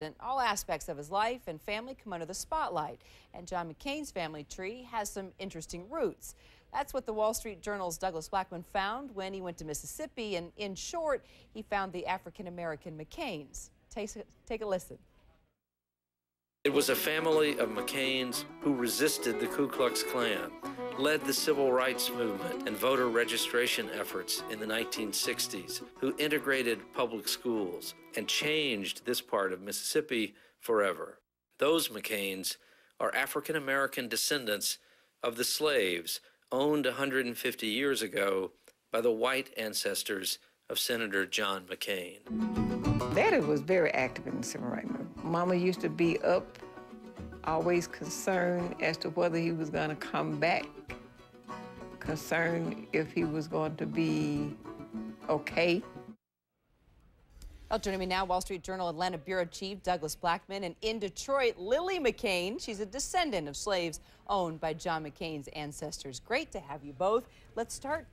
And all aspects of his life and family come under the spotlight. And John McCain's family tree has some interesting roots. That's what the Wall Street Journal's Douglas Blackman found when he went to Mississippi. And in short, he found the African-American McCains. Take a listen. It was a family of McCains who resisted the Ku Klux Klan, led the civil rights movement and voter registration efforts in the 1960s, who integrated public schools and changed this part of Mississippi forever. Those McCains are African-American descendants of the slaves owned 150 years ago by the white ancestors of Senator John McCain. Daddy was very active in the civil rights movement. Mama used to be up, always concerned as to whether he was going to come back, concerned if he was going to be okay. Well, joining me now, Wall Street Journal Atlanta Bureau Chief Douglas Blackman, and in Detroit, Lily McCain. She's a descendant of slaves owned by John McCain's ancestors. Great to have you both. Let's start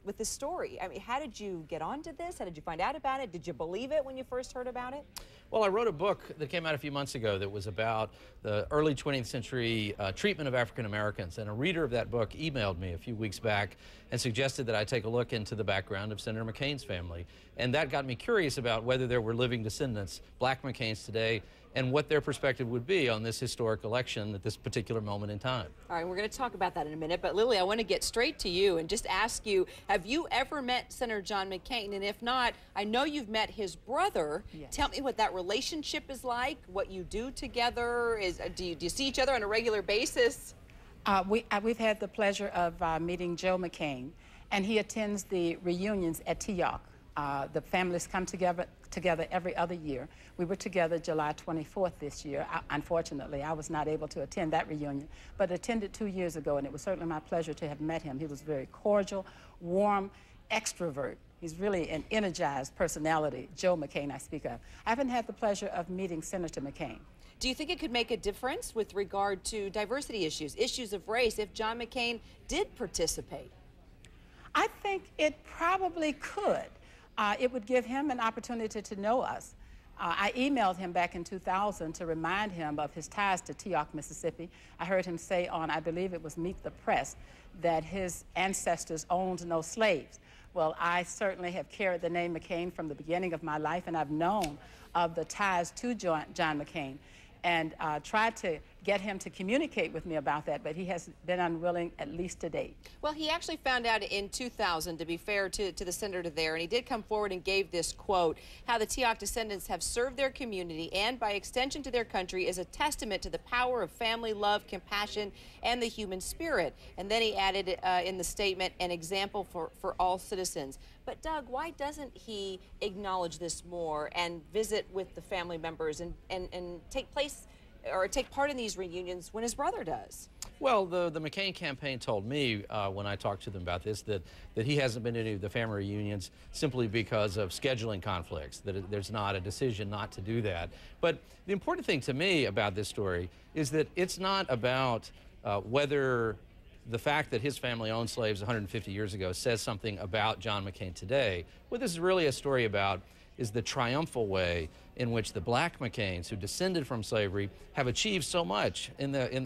with this story. I mean, how did you get onto this? How did you find out about it? Did you believe it when you first heard about it? Well, I wrote a book that came out a few months ago that was about the early 20th century treatment of African Americans, and a reader of that book emailed me a few weeks back and suggested that I take a look into the background of Senator McCain's family. And that got me curious about whether there were living descendants, Black McCains today, and what their perspective would be on this historic election at this particular moment in time. All right, we're going to talk about that in a minute, but Lily, I want to get straight to you and just ask you, have you ever met Senator John McCain? And if not, I know you've met his brother. Yes. Tell me what that relationship is like, what you do together. Do you see each other on a regular basis? We've had the pleasure of meeting Joe McCain, and he attends the reunions at TEOC. The families come together every other year. We were together July 24th this year. Unfortunately, I was not able to attend that reunion, but attended 2 years ago, and it was certainly my pleasure to have met him. He was very cordial, warm, extrovert. He's really an energized personality, Joe McCain I speak of. I haven't had the pleasure of meeting Senator McCain. Do you think it could make a difference with regard to diversity issues, issues of race, if John McCain did participate? I think it probably could. It would give him an opportunity to know us. I emailed him back in 2000 to remind him of his ties to TEOC, Mississippi. I heard him say on, I believe it was Meet the Press, that his ancestors owned no slaves. Well, I certainly have carried the name McCain from the beginning of my life, and I've known of the ties to John McCain, and tried to get him to communicate with me about that, but he has been unwilling, at least to date. Well, he actually found out in 2000, to be fair to the senator there, and he did come forward and gave this quote, how the TEOC descendants have served their community and, by extension to their country, is a testament to the power of family love, compassion, and the human spirit. And then he added in the statement, an example for all citizens. But Doug, why doesn't he acknowledge this more and visit with the family members and take part in these reunions when his brother does? Well, the McCain campaign told me when I talked to them about this that he hasn't been to any of the family reunions simply because of scheduling conflicts, that there's not a decision not to do that. But the important thing to me about this story is that it's not about whether the fact that his family owned slaves 150 years ago says something about John McCain today. What this is really a story about is the triumphal way in which the Black McCains, who descended from slavery, have achieved so much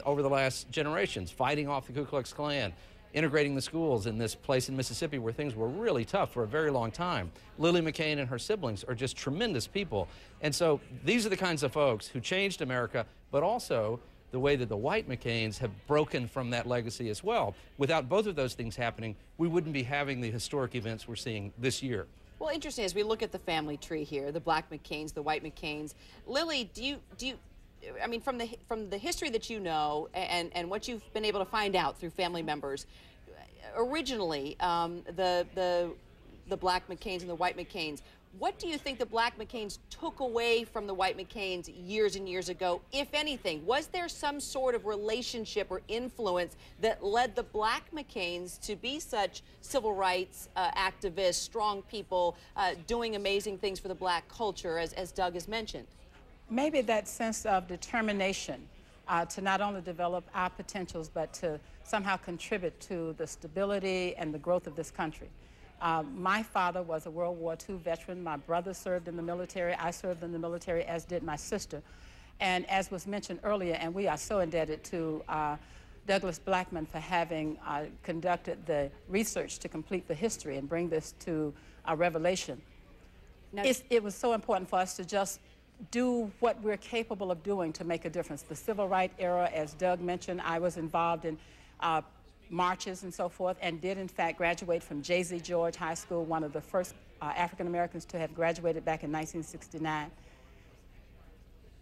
over the last generations, fighting off the Ku Klux Klan, integrating the schools in this place in Mississippi where things were really tough for a very long time. Lily McCain and her siblings are just tremendous people. And so these are the kinds of folks who changed America, but also the way that the white McCains have broken from that legacy as well. Without both of those things happening, we wouldn't be having the historic events we're seeing this year. Well, interesting, as we look at the family tree here, the Black McCains, the white McCains, Lily, do you I mean, from the history that you know and what you've been able to find out through family members, originally, the Black McCains and the white McCains, what do you think the Black McCains took away from the white McCains years and years ago, if anything? Was there some sort of relationship or influence that led the Black McCains to be such civil rights activists, strong people, doing amazing things for the Black culture, as Doug has mentioned? Maybe that sense of determination to not only develop our potentials, but to somehow contribute to the stability and the growth of this country. My father was a World War II veteran. My brother served in the military. I served in the military, as did my sister. And as was mentioned earlier, and we are so indebted to Douglas Blackman for having conducted the research to complete the history and bring this to revelation. Now, it was so important for us to just do what we're capable of doing to make a difference. The civil rights era, as Doug mentioned, I was involved in marches and so forth, and did in fact graduate from J.Z. George High School, one of the first African Americans to have graduated back in 1969.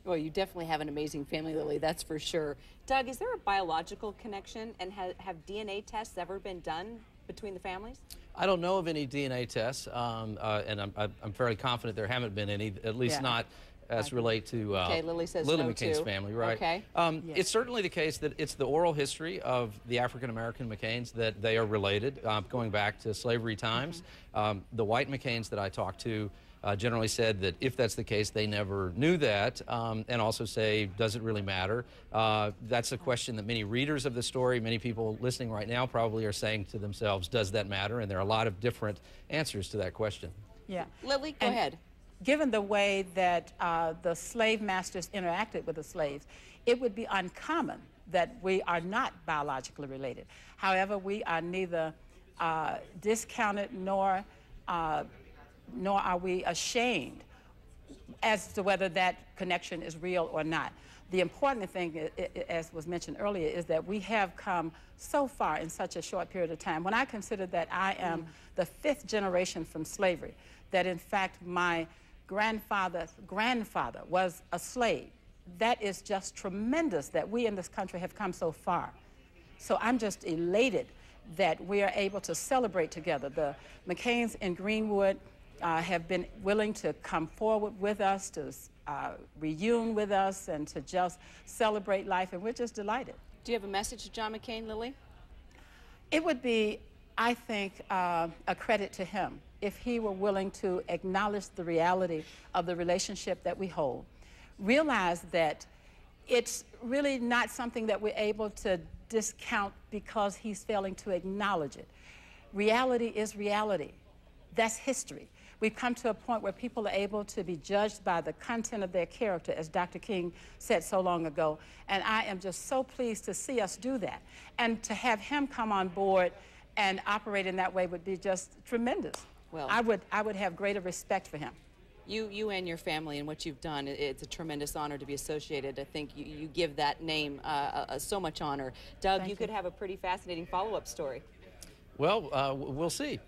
Well, you definitely have an amazing family, Lily, that's for sure. Doug, is there a biological connection, and have DNA tests ever been done between the families? I don't know of any DNA tests, and I'm fairly confident there haven't been any, at least not as relate to okay, Lily says Lily no McCain's too. family, right? Okay. Yes. It's certainly the case that it's the oral history of the African-American McCains that they are related, going back to slavery times. The white McCains that I talked to generally said that if that's the case, they never knew that, and also say, does it really matter? That's a question that many readers of the story, many people listening right now probably are saying to themselves, does that matter? And there are a lot of different answers to that question. Yeah. Lily, go ahead. Given the way that the slave masters interacted with the slaves, it would be uncommon that we are not biologically related. However, we are neither discounted nor are we ashamed as to whether that connection is real or not. The important thing, as was mentioned earlier, is that we have come so far in such a short period of time. When I consider that I am the 5th generation from slavery, that in fact my grandfather's grandfather was a slave, that is just tremendous that we in this country have come so far. So I'm just elated that we are able to celebrate together. The McCains in Greenwood have been willing to come forward with us, to reunion with us, and to just celebrate life, and we're just delighted. Do you have a message to John McCain, Lily? It would be, I think, a credit to him if he were willing to acknowledge the reality of the relationship that we hold. Realize that it's really not something that we're able to discount because he's failing to acknowledge it. Reality is reality. That's history. We've come to a point where people are able to be judged by the content of their character, as Dr. King said so long ago. And I am just so pleased to see us do that. And to have him come on board and operate in that way would be just tremendous. Well, I would have greater respect for him. You and your family and what you've done, it's a tremendous honor to be associated. I think you give that name so much honor. Doug, Thank you could have a pretty fascinating follow-up story. Well, we'll see.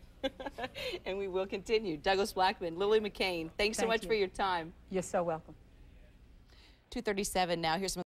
And we will continue. Douglas Blackman, Lily McCain, thanks so much for your time. You're so welcome. 2:37 now. Here's some